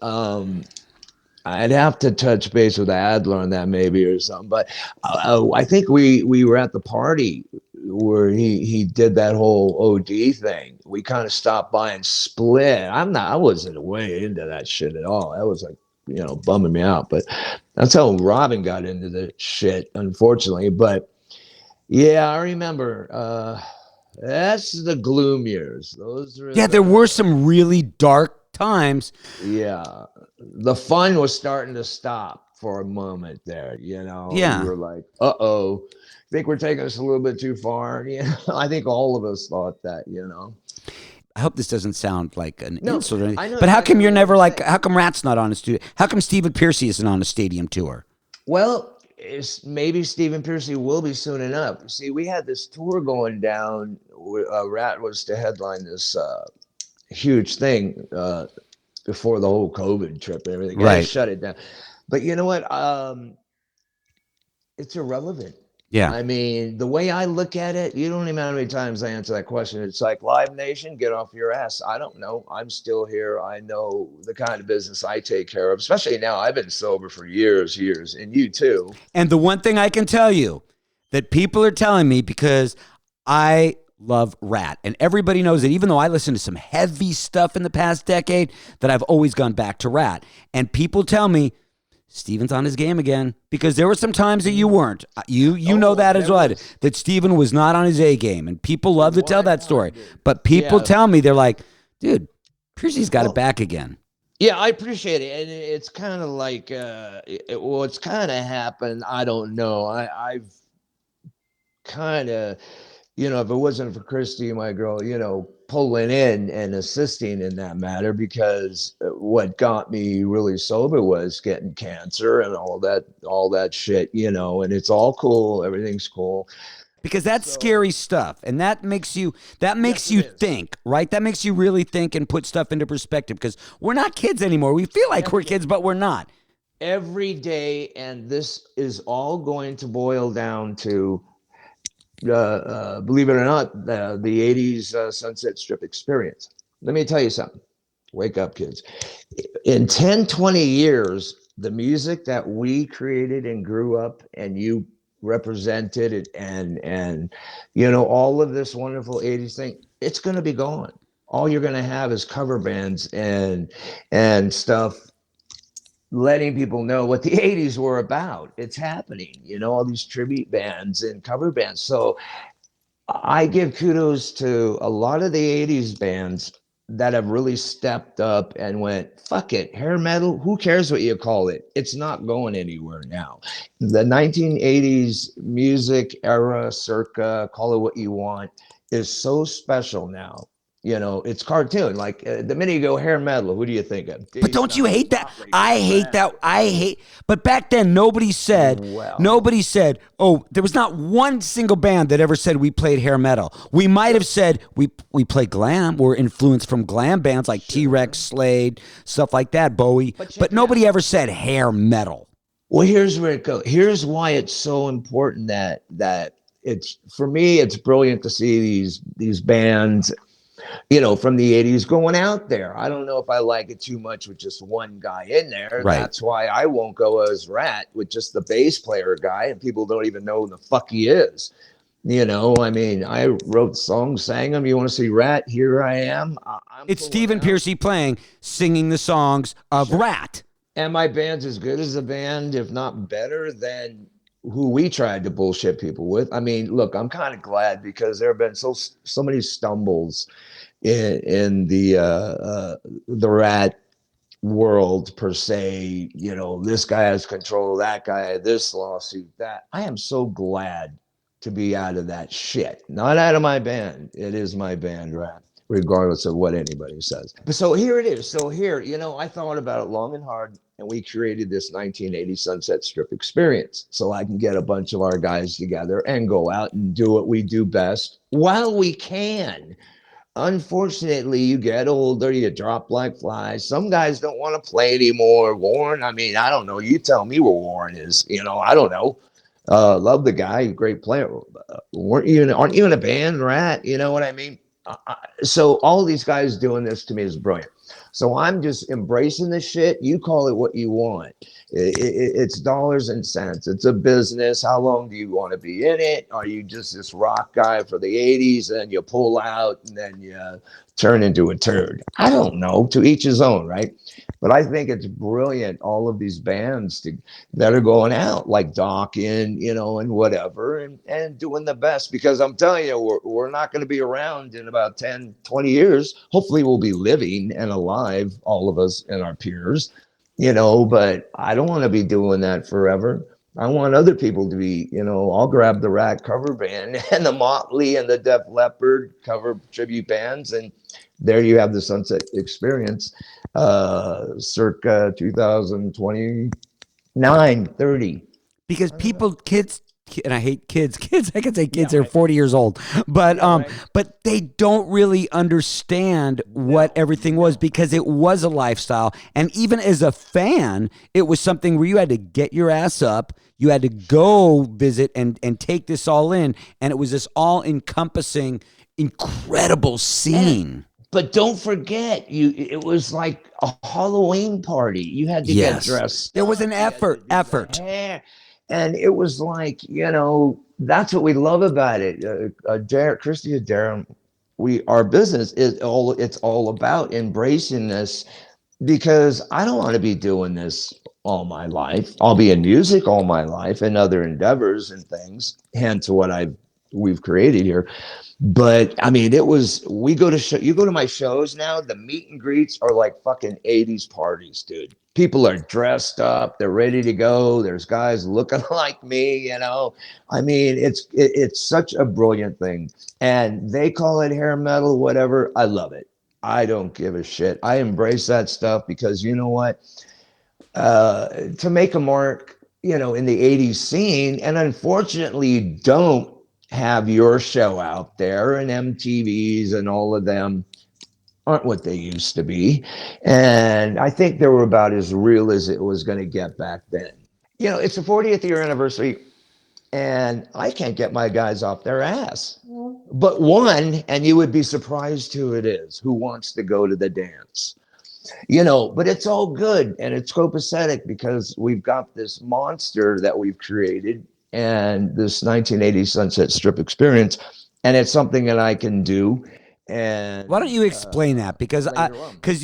I'd have to touch base with Adler on that maybe or something, but I think we were at the party where he did that whole OD thing. We kind of stopped by and split. I wasn't way into that shit at all. That was like, bumming me out, but that's how Robin got into the shit, unfortunately. But yeah, I remember, that's the gloom years. Those are Yeah, there were some really dark times. Yeah, the fun was starting to stop for a moment there. Yeah. We were like, "Uh-oh, think we're taking this a little bit too far." I think all of us thought that. I hope this doesn't sound like an No, insult or anything. I know But how come exactly you're what never you're like? saying. How come Rat's not on a studio? How come Stephen Piercy isn't on a stadium tour? Well, maybe Stephen Piercy will be soon enough. See, we had this tour going down. Rat was to headline this huge thing before the whole COVID trip and everything. Right. They shut it down. But you know what? It's irrelevant. Yeah. I mean, the way I look at it, you don't even know how many times I answer that question. It's like, Live Nation, get off your ass. I don't know. I'm still here. I know the kind of business I take care of, especially now. I've been sober for years, and you too. And the one thing I can tell you that people are telling me, because I love Rat, and everybody knows that even though I listened to some heavy stuff in the past decade, that I've always gone back to Rat. And people tell me, Steven's on his game again, because there were some times that you weren't. You know that as well, that Steven was not on his A game, and people love to tell that story. But people tell me, they're like, dude, Piercy's got it back again. Yeah, I appreciate it. And it's kind of like, it's kind of happened. I don't know. I've kind of, if it wasn't for Christy, my girl, pulling in and assisting in that matter, because what got me really sober was getting cancer and all that shit, and it's all cool. Everything's cool. Because that's scary stuff, and that makes you think, right? That makes you really think and put stuff into perspective, because we're not kids anymore. We feel like we're kids, but we're not. Every day, and this is all going to boil down to, believe it or not, the 80s Sunset Strip experience. Let me tell you something. Wake up, kids. In 10, 20 years, the music that we created and grew up and you represented it and all of this wonderful 80s thing, it's going to be gone. All you're going to have is cover bands and stuff letting people know what the 80s were about. It's happening, all these tribute bands and cover bands. So I give kudos to a lot of the 80s bands that have really stepped up and went, fuck it, hair metal, who cares what you call it? It's not going anywhere now. The 1980s music era, circa, call it what you want, is so special now. It's cartoon. Like the minute you go hair metal, who do you think of? But don't you hate that? I hate that. But back then, nobody said, oh, there was not one single band that ever said we played hair metal. We might have said we play glam. We're influenced from glam bands like T-Rex, Slade, stuff like that, Bowie. But nobody ever said hair metal. Well, here's where it goes. Here's why it's so important that it's, for me, it's brilliant to see these bands, from the 80s going out there. I don't know if I like it too much with just one guy in there. Right. That's why I won't go as Rat with just the bass player guy, and people don't even know who the fuck he is. I mean, I wrote songs, sang them. You want to see Rat? Here I am. It's Stephen Piercy singing the songs of Rat. And my band's as good as a band, if not better than who we tried to bullshit people with. I mean, look, I'm kind of glad, because there have been so many stumbles in the Rat world per se, this guy has control, that guy, this lawsuit, that. I am so glad to be out of that shit. Not out of my band. It is my band, right? Regardless of what anybody says. But so here it is. So here, I thought about it long and hard, and we created this 1980 Sunset Strip experience so I can get a bunch of our guys together and go out and do what we do best while we can. Unfortunately, you get older, you drop like flies. Some guys don't want to play anymore. Warren, I mean, I don't know. You tell me where Warren is. I don't know. Love the guy, great player. Aren't you in a band, Rat? You know what I mean? So all these guys doing this to me is brilliant. So I'm just embracing the shit. You call it what you want. It's dollars and cents. It's a business. How long do you want to be in it? Are you just this rock guy for the 80s and you pull out and then you turn into a turd? I don't know. To each his own, right? But I think it's brilliant, all of these bands that are going out, like Dawkins, and whatever, and doing the best. Because I'm telling you, we're not going to be around in about 10, 20 years. Hopefully we'll be living and alive, all of us and our peers, but I don't want to be doing that forever. I want other people to be, I'll grab the Rat cover band and the Motley and the Def Leppard cover tribute bands, and there you have the Sunset Experience, circa 2029, 30. Because kids, and I hate kids. Kids, I can say kids Yeah, are 40 years old, but right. but they don't really understand what everything was, because it was a lifestyle. And even as a fan, it was something where you had to get your ass up, you had to go visit and take this all in, and it was this all encompassing, incredible scene. But don't forget, it was like a Halloween party. You had to get Yes, dressed there was up. an You had to effort. do the hair. And it was like, that's what we love about it. Christy and Darren, our business it's all about embracing this, because I don't want to be doing this all my life. I'll be in music all my life and other endeavors and things, hence what we've created here. But I mean, we go to you go to my shows now, the meet and greets are like fucking 80s parties, dude. People are dressed up, they're ready to go. There's guys looking like me. I mean, it's such a brilliant thing. And they call it hair metal, whatever. I love it. I don't give a shit. I embrace that stuff because you know what? To make a mark, in the 80s scene, and unfortunately, you don't have your show out there, and MTVs and all of them aren't what they used to be. And I think they were about as real as it was going to get back then. It's the 40th year anniversary, and I can't get my guys off their ass. But one, and you would be surprised who it is, who wants to go to the dance. But it's all good and it's copacetic because we've got this monster that we've created and this 1980 Sunset Strip experience, and it's something that I can do. And Why don't you explain that? Because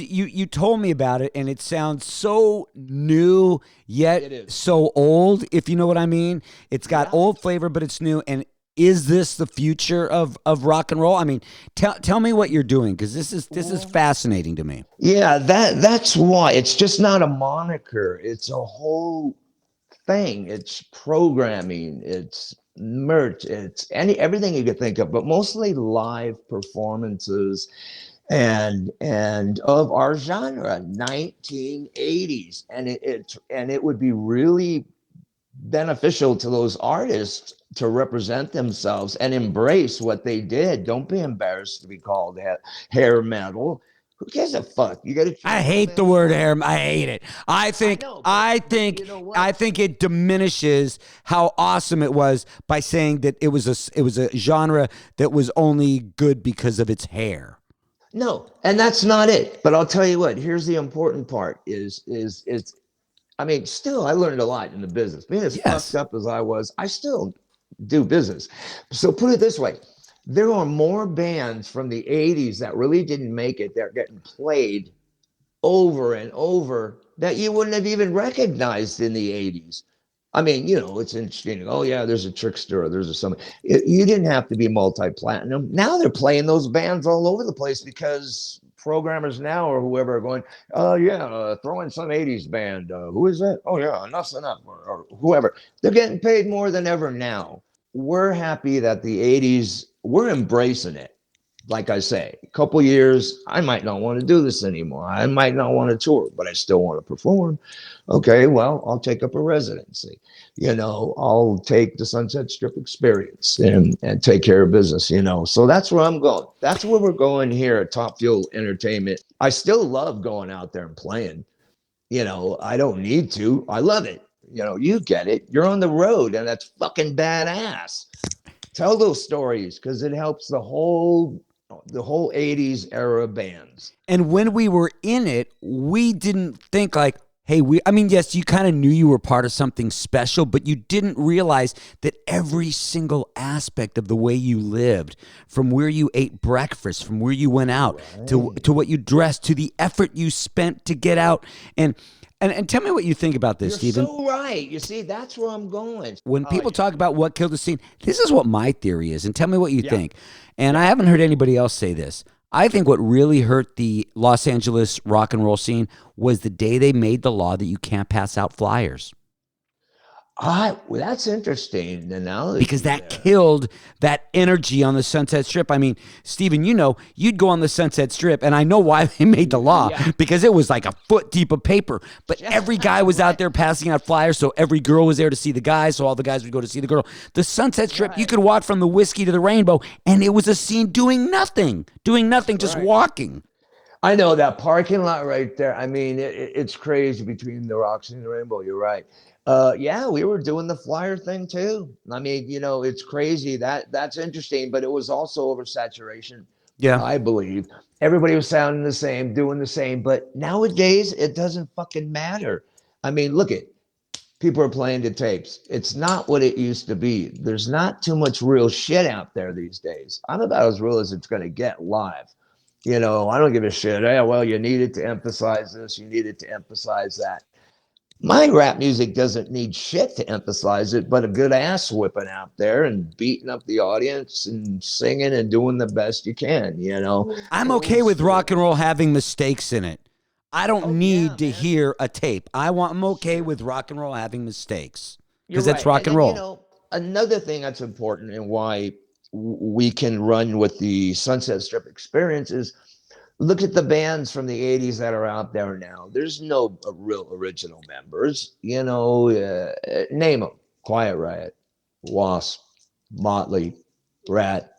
you told me about it, and it sounds so new yet so old. If you know what I mean, it's got old flavor, but it's new. And is this the future of rock and roll? I mean, tell me what you're doing, because this is fascinating to me. Yeah, that's why it's just not a moniker. It's a whole thing. It's programming. It's merch. It's everything you could think of, but mostly live performances and of our genre, 1980s, and it would be really beneficial to those artists to represent themselves and embrace what they did. Don't be embarrassed to be called hair metal. Who gives a fuck? You got to. I hate the word hair. I hate it. I think it diminishes how awesome it was by saying that it was a genre that was only good because of its hair. No, and that's not it. But I'll tell you what. Here's the important part: is I mean, still, I learned a lot in the business. Being as fucked up as I was, I still do business. So put it this way. There are more bands from the 80s that really didn't make it that are getting played over and over that you wouldn't have even recognized in the 80s. I mean, it's interesting. Oh, yeah, there's a Trickster or there's a something. You didn't have to be multi-platinum. Now they're playing those bands all over the place because programmers now or whoever are going, yeah, throw in some 80s band. Who is that? Oh, yeah, Enough's Enough or whoever. They're getting paid more than ever now. We're happy that the 80s, we're embracing it. Like I say, a couple years, I might not want to do this anymore. I might not want to tour, but I still want to perform. Okay, well, I'll take up a residency. I'll take the Sunset Strip experience and take care of business, So that's where I'm going. That's where we're going here at Top Fuel Entertainment. I still love going out there and playing. I don't need to. I love it. You get it. You're on the road, and that's fucking badass. Tell those stories because it helps the whole 80s era bands. And when we were in it, we didn't think like, hey, yes, you kind of knew you were part of something special, but you didn't realize that every single aspect of the way you lived, from where you ate breakfast, from where you went out, to what you dressed, to the effort you spent to get out. And tell me what you think about this, You're Stephen. so right. You see, that's where I'm going. When people talk about what killed the scene, this is what my theory is, and tell me what you think. And I haven't heard anybody else say this. I think what really hurt the Los Angeles rock and roll scene was the day they made the law that you can't pass out flyers. Well, that's interesting analogy. Because that killed that energy on the Sunset Strip. I mean, Stephen, you'd go on the Sunset Strip, and I know why they made the law, because it was like a foot deep of paper. But every guy was out there passing out flyers, so every girl was there to see the guys, so all the guys would go to see the girl. The Sunset Strip, you could walk from the Whiskey to the Rainbow, and it was a scene doing nothing, just walking. I know that parking lot right there. I mean, it's crazy between the Roxy and the Rainbow. You're right. We were doing the flyer thing too. I mean, it's crazy. That's interesting, but it was also oversaturation. Yeah, I believe everybody was sounding the same, doing the same. But nowadays, it doesn't fucking matter. I mean, look at people are playing the tapes. It's not what it used to be. There's not too much real shit out there these days. I'm about as real as it's going to get live. I don't give a shit. Yeah, well, you needed to emphasize this. You needed to emphasize that. My rap music doesn't need shit to emphasize it, but a good ass whipping out there and beating up the audience and singing and doing the best you can, I'm okay with rock and roll having mistakes in it. I don't need to hear a tape. I'm okay with rock and roll having mistakes because that's rock and roll. Another thing that's important and why we can run with the Sunset Strip experience is look at the bands from the 80s that are out there now. There's no real original members, name them. Quiet Riot, Wasp, Motley, Rat,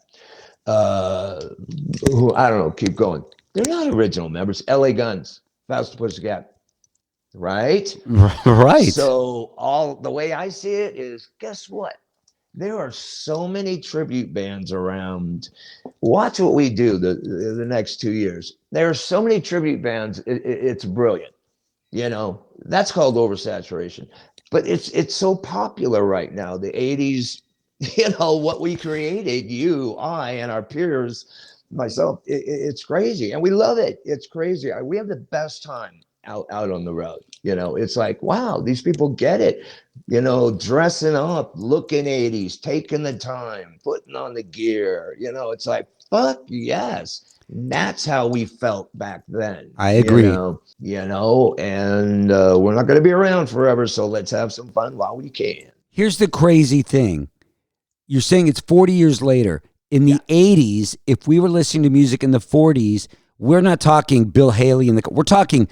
I don't know, keep going. They're not original members. LA Guns, Faust Pussycat, right? Right. So the way I see it is, guess what? There are so many tribute bands around. Watch what we do the next 2 years. There are so many tribute bands. It's brilliant. That's called oversaturation. But it's so popular right now. The 80s, what we created, you, I, and our peers, myself, it's crazy. And we love it. It's crazy. We have the best time out on the road. It's like, wow, these people get it. Dressing up, looking 80s, taking the time, putting on the gear. It's like, fuck yes. And that's how we felt back then. I agree. And we're not going to be around forever. So let's have some fun while we can. Were's the crazy thing. You're saying it's 40 years later. In the 80s, if we were listening to music in the 40s, we're not talking Bill Haley we're talking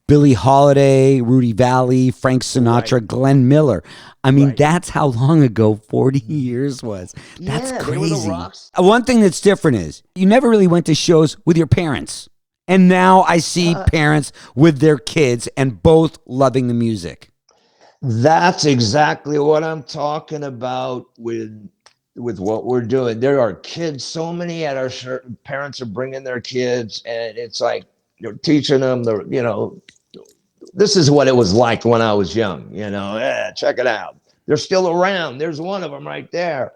Billie Holiday, Rudy Valley, Frank Sinatra, Glenn Miller. I mean, that's how long ago 40 years was. That's crazy. One thing that's different is you never really went to shows with your parents. And now I see parents with their kids and both loving the music. That's exactly what I'm talking about with what we're doing. There are kids, so many at our parents are bringing their kids, and it's like, teaching them this is what it was like when I was young, check it out. They're still around. There's one of them right there,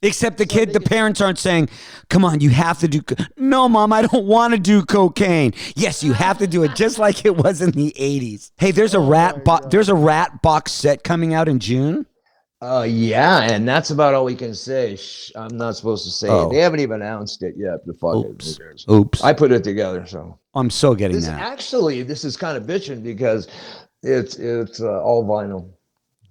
Except the parents aren't saying, come on, you have to do. No, Mom, I don't want to do cocaine. Yes, you have to do it just like it was in the 80s. Hey, there's a Rat box set coming out in June. Yeah, and that's about all we can say. I'm not supposed to say it. They Oh, haven't even announced it yet. The fuck it, who oops, cares? oops. I put it together, so I'm so getting this that. actually this is kind of bitching because it's all vinyl,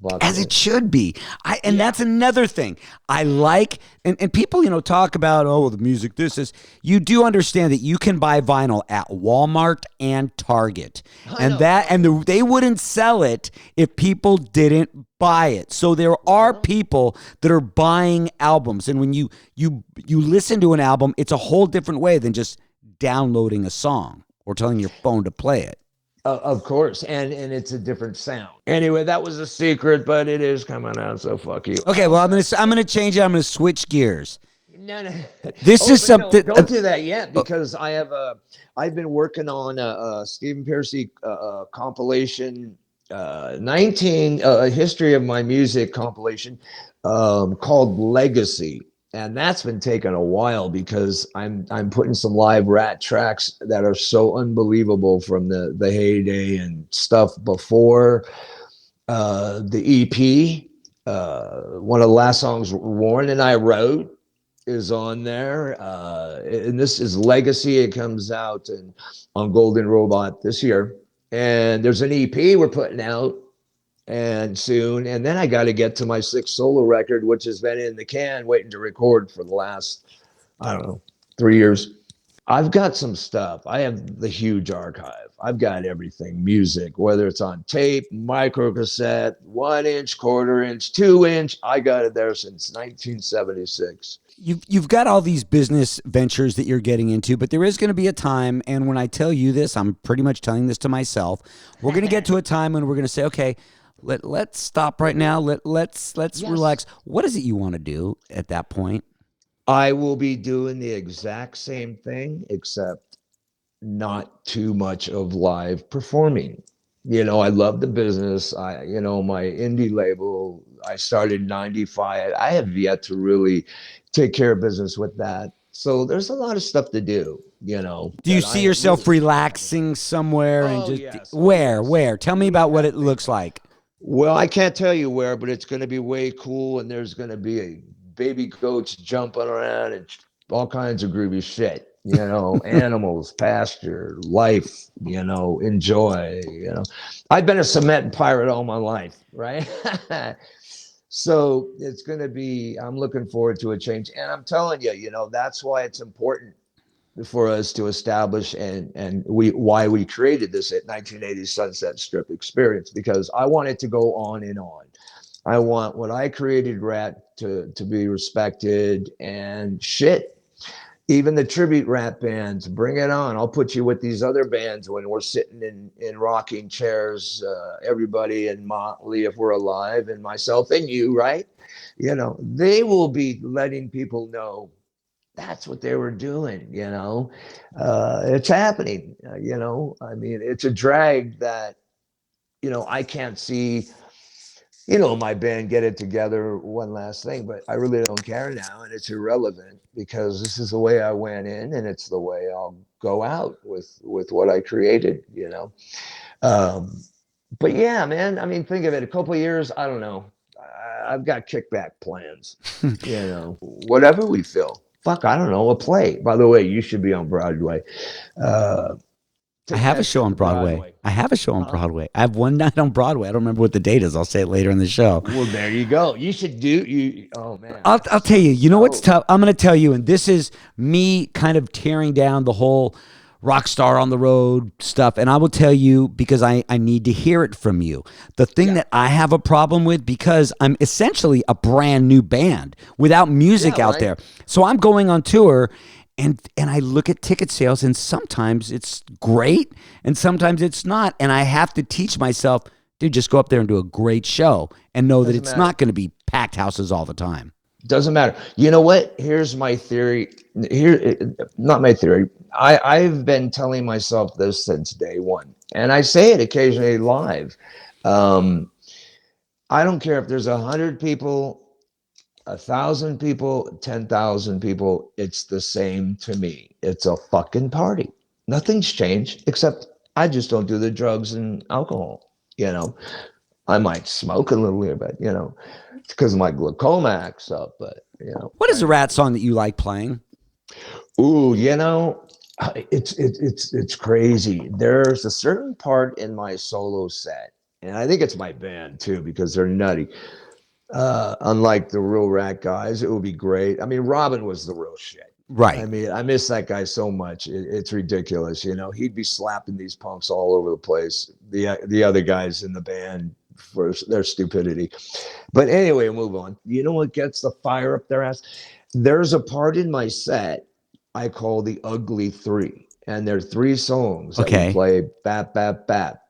black and As it white. should be. And Yeah. that's another thing. I like and people, talk about, oh, the music, this is, you do understand that you can buy vinyl at Walmart and Target. I And know. they wouldn't sell it if people didn't buy it. So there are Well, people that are buying albums, and when you listen to an album, it's a whole different way than just downloading a song or telling your phone to play it. of course, and it's a different sound. Anyway, that was a secret, but it is coming out. So fuck you. I Okay, well, also I'm going to change it. I'm going to switch gears. no, no. This Oh, is but no, something. don't do that yet because I've been working on a Stephen Piercy compilation, 19 a history of my music compilation, called Legacy, and that's been taking a while because I'm putting some live Rat tracks that are so unbelievable from the heyday and stuff before the EP. One of the last songs Warren and I wrote is on there, and this is Legacy. It comes out on Golden Robot this year, and there's an EP we're putting out and soon, and then I got to get to my sixth solo record, which has been in the can waiting to record for the last, I don't know, 3 years. I've got some stuff. I have the huge archive. I've got everything music, whether it's on tape, micro cassette, 1 inch, quarter inch, 2 inch. I got it there since 1976. You've got all these business ventures that you're getting into, but there is going to be a time, and when I tell you this, I'm pretty much telling this to myself. We're going to get to a time when we're going to say, okay, let's stop right now. Let's Yes. relax. What is it you want to do at that point? I will be doing the exact same thing, except not too much of live performing. I love the business. My indie label, I started in 95. I have yet to really take care of business with that. So there's a lot of stuff to do, Do you that see I yourself really, relaxing somewhere and oh, just yes. Oh, where? yes. Where? Tell me Doing about what it nothing. looks like. Well, I can't tell you where, but it's going to be way cool. And there's going to be a baby goats jumping around and all kinds of groovy shit. Animals, pasture, life, enjoy. I've been a cement pirate all my life, right? So it's going to be, I'm looking forward to a change. And I'm telling you, that's why it's important for us to establish and why we created this at 1980 Sunset Strip experience, because I want it to go on and on. I want what I created, Rat, to be respected and shit. Even the tribute rap bands, bring it on. I'll put you with these other bands when we're sitting in rocking chairs, everybody and Motley, if we're alive, and myself and you, right? They will be letting people know that's what they were doing. It's happening. I mean, it's a drag that I can't see my band get it together one last thing, but I really don't care now, and it's irrelevant because this is the way I went in and it's the way I'll go out with what I created. um but yeah, man, I mean, think of it, a couple of years, I don't know, I've got kickback plans, whatever we feel. Fuck, I don't know, a play. By the way, you should be on Broadway. uh I have a Head show on to Broadway. Broadway. I have a show on Huh? Broadway. I have one night on Broadway. I don't remember what the date is. I'll say it later in the show. Well, there you go. You should do you. Oh man, I'll tell you. You know what's so tough? I'm going to tell you, and this is me kind of tearing down the whole rock star on the road stuff. And I will tell you because I need to hear it from you. The thing yeah, that I have a problem with, because I'm essentially a brand new band without yeah, music out right. there. So I'm going on tour. And I look at ticket sales, and sometimes it's great and sometimes it's not. And I have to teach myself, dude, just go up there and do a great show and know that Doesn't it's not matter. going to be packed houses all the time. Doesn't matter. You know what? Here's my theory. Not my theory. I've been telling myself this since day one, and I say it occasionally live. Um, I don't care if there's 100 people, 1,000 people, 10,000 people. It's the same to me. It's a fucking party. Nothing's changed except I just don't do the drugs and alcohol. You know, I might smoke a little here, but It's because my glaucoma acts up, but What is a Rat song that you like playing? Ooh, it's crazy. There's a certain part in my solo set, and I think it's my band too because they're nutty. Unlike the real Rat guys, it would be great. I mean, Robin was the real shit. I Right. mean, I miss that guy so much. It's ridiculous. He'd be slapping these punks all over the place. The other guys in the band for their stupidity. But anyway, move on. You know what gets the fire up their ass? There's a part in my set I call the Ugly Three. And there are three songs that we Okay. play bap, bap, bap.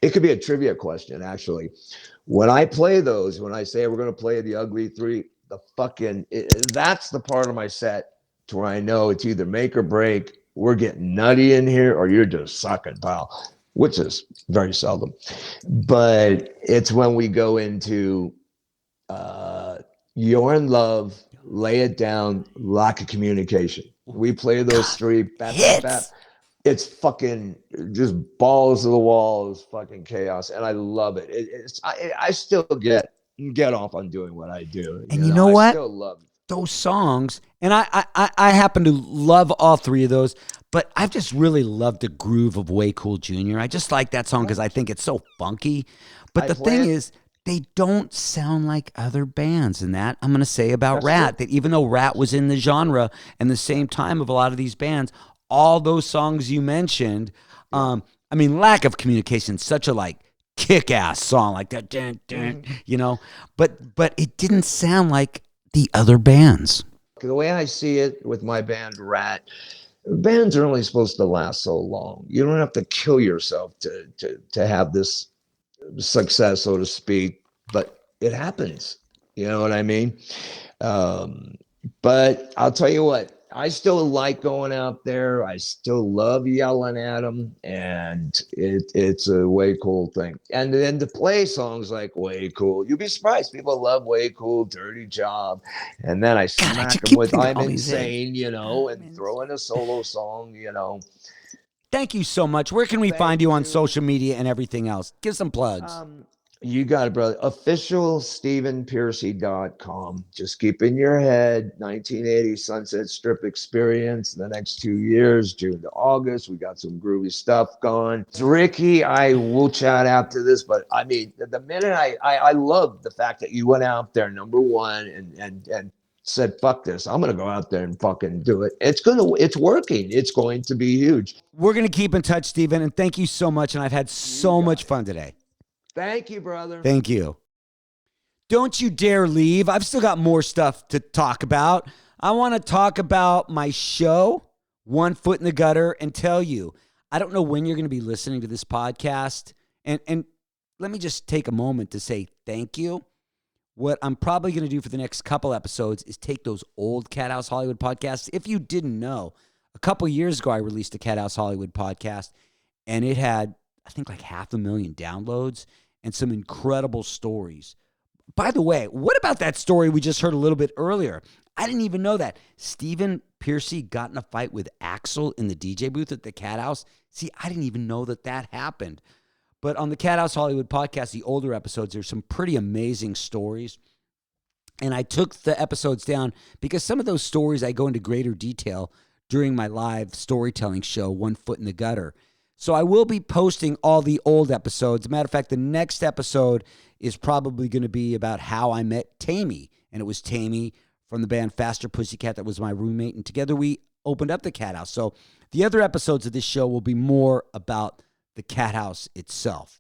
It could be a trivia question, actually. When I play those, when I say we're going to play the Ugly Three, that's the part of my set to where I know it's either make or break. We're getting nutty in here, or you're just sucking, pal, which is very seldom. But it's when we go into You're in Love, Lay It Down, Lack of Communication. We play those three. Bap, bap, bap. Hits. It's fucking just balls to the walls, fucking chaos, and I love it. I still get off on doing what I do. And you know what? I still love it. Those songs, and I happen to love all three of those, but I've just really loved the groove of Way Cool Jr. I just like that song because I think it's so funky. But the thing is, they don't sound like other bands, and that I'm going to say about That's Rat, true. that even though Rat was in the genre and the same time of a lot of these bands, all those songs you mentioned, I mean, Lack of Communication, such a like kick-ass song like that, but it didn't sound like the other bands. The way I see it with my band Rat, bands are only supposed to last so long. You don't have to kill yourself to have this success, so to speak, but it happens. You know what I mean? But I'll tell you what, I still like going out there. I still love yelling at them, and it's a way cool thing. And then to play songs like Way Cool, you'd be surprised. People love Way Cool, Dirty Job. And then I smack them with I'm Insane, and throw in a solo song. Thank you so much. Where can we find you on social media and everything else? Give some plugs. You got it, brother. OfficialStephenPearcy.com. Just keep in your head 1980 Sunset Strip experience. The next 2 years, June to August, we got some groovy stuff going. It's Ricky, I will chat out to this, but I mean, the minute I love the fact that you went out there, number one, and said, fuck this. I'm going to go out there and fucking do it. It's working. It's going to be huge. We're going to keep in touch, Stephen, and thank you so much. And I've had so much fun today. Thank you, brother. Thank you. Don't you dare leave. I've still got more stuff to talk about. I want to talk about my show, One Foot in the Gutter, and tell you, I don't know when you're going to be listening to this podcast. And let me just take a moment to say thank you. What I'm probably going to do for the next couple episodes is take those old Cat House Hollywood podcasts. If you didn't know, a couple years ago, I released a Cat House Hollywood podcast, and it had, I think, like 500,000 downloads and some incredible stories. By the way, what about that story we just heard a little bit earlier? I didn't even know that. Stephen Pearcy got in a fight with Axl in the DJ booth at the Cat House. See, I didn't even know that happened. But on the Cat House Hollywood podcast, the older episodes, there's some pretty amazing stories. And I took the episodes down because some of those stories I go into greater detail during my live storytelling show, One Foot in the Gutter. So I will be posting all the old episodes. As a matter of fact, the next episode is probably going to be about how I met Tammy. And it was Tammy from the band Faster Pussycat that was my roommate. And together we opened up the Cat House. So the other episodes of this show will be more about the Cat House itself.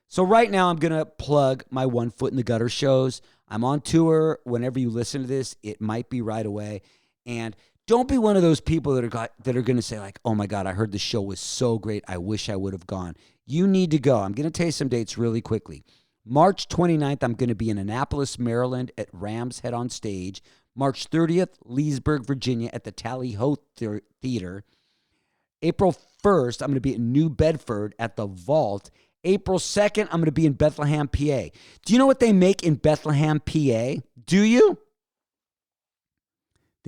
So right now I'm going to plug my One Foot in the Gutter shows. I'm on tour. Whenever you listen to this, it might be right away. And don't be one of those people that are going to say like, oh my God, I heard the show was so great. I wish I would have gone. You need to go. I'm going to tell you some dates really quickly. March 29th, I'm going to be in Annapolis, Maryland at Rams Head on Stage. March 30th, Leesburg, Virginia at the Tally Ho Theater. April 1st, I'm going to be in New Bedford at the Vault. April 2nd, I'm going to be in Bethlehem, PA. Do you know what they make in Bethlehem, PA? Do you?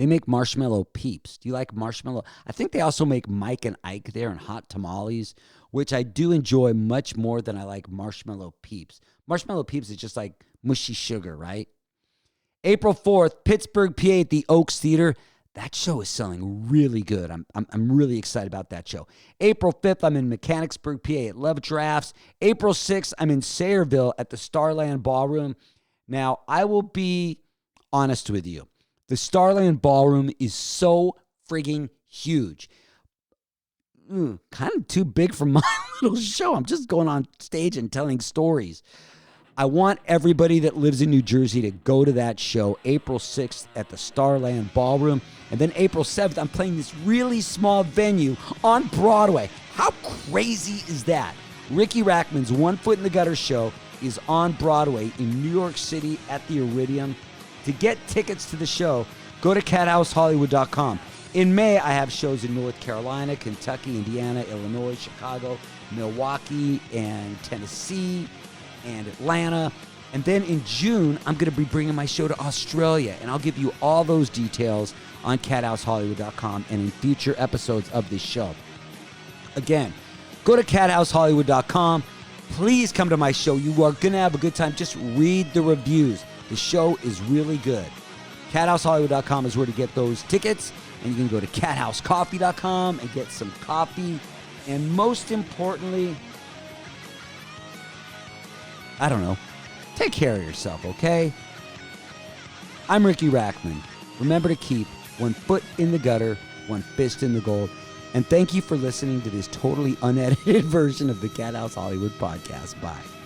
They make marshmallow peeps. Do you like marshmallow? I think they also make Mike and Ike there and hot tamales, which I do enjoy much more than I like marshmallow peeps. Marshmallow peeps is just like mushy sugar, right? April 4th, Pittsburgh, PA at the Oaks Theater. That show is selling really good. I'm really excited about that show. April 5th, I'm in Mechanicsburg, PA at Love Drafts. April 6th, I'm in Sayreville at the Starland Ballroom. Now, I will be honest with you. The Starland Ballroom is so frigging huge. Kind of too big for my little show. I'm just going on stage and telling stories. I want everybody that lives in New Jersey to go to that show April 6th at the Starland Ballroom. And then April 7th, I'm playing this really small venue on Broadway. How crazy is that? Ricky Rackman's One Foot in the Gutter show is on Broadway in New York City at the Iridium. To get tickets to the show, go to cathousehollywood.com. In May, I have shows in North Carolina, Kentucky, Indiana, Illinois, Chicago, Milwaukee, and Tennessee, and Atlanta. And then in June, I'm going to be bringing my show to Australia, and I'll give you all those details on cathousehollywood.com and in future episodes of this show. Again, go to cathousehollywood.com. Please come to my show. You are going to have a good time. Just read the reviews. The show is really good. cathousehollywood.com is where to get those tickets. And you can go to cathousecoffee.com and get some coffee. And most importantly, I don't know, take care of yourself, okay? I'm Ricky Rackman. Remember to keep one foot in the gutter, one fist in the gold. And thank you for listening to this totally unedited version of the Cat House Hollywood podcast. Bye.